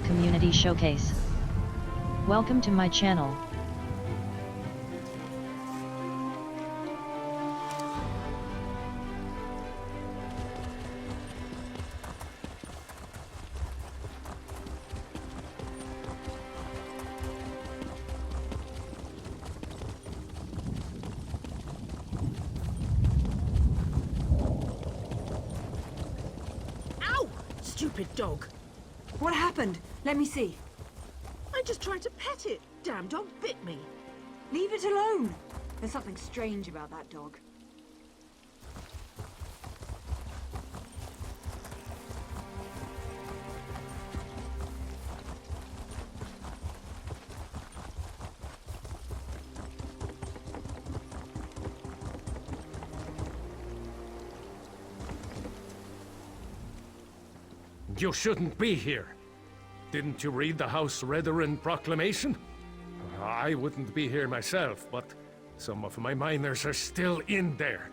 Community Showcase. Welcome to my channel. Ow! Stupid dog. What happened? Let me see. I just tried to pet it. Damn dog bit me. Leave it alone. There's something strange about that dog. You shouldn't be here. Didn't you read the House Redoran proclamation? I wouldn't be here myself, but some of my miners are still in there.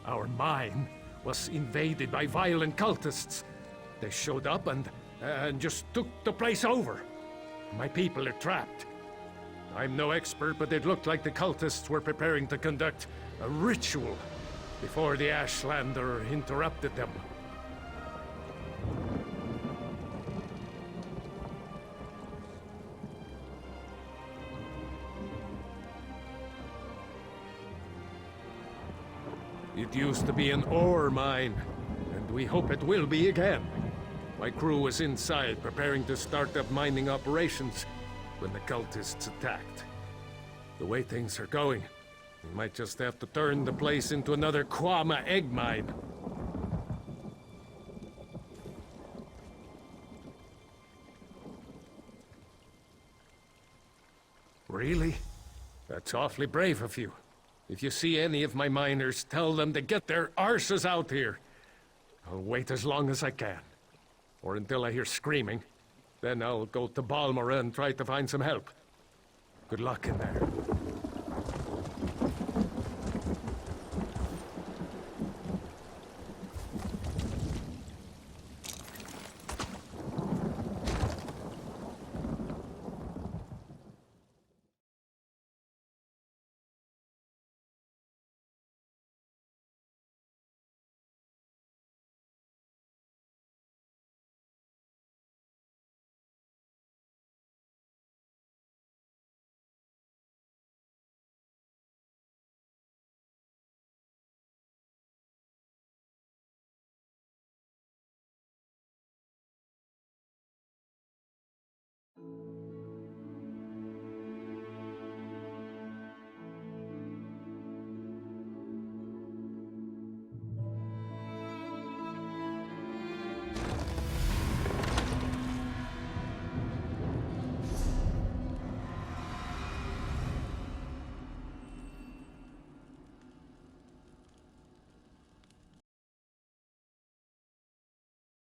Our mine was invaded by violent cultists. They showed up and just took the place over. My people are trapped. I'm no expert, but it looked like the cultists were preparing to conduct a ritual before the Ashlander interrupted them. It used to be an ore mine, and we hope it will be again. My crew was inside preparing to start up mining operations when the cultists attacked. The way things are going, we might just have to turn the place into another Kwama egg mine. Really? That's awfully brave of you. If you see any of my miners, tell them to get their arses out here. I'll wait as long as I can. Or until I hear screaming. Then I'll go to Balmora and try to find some help. Good luck in there.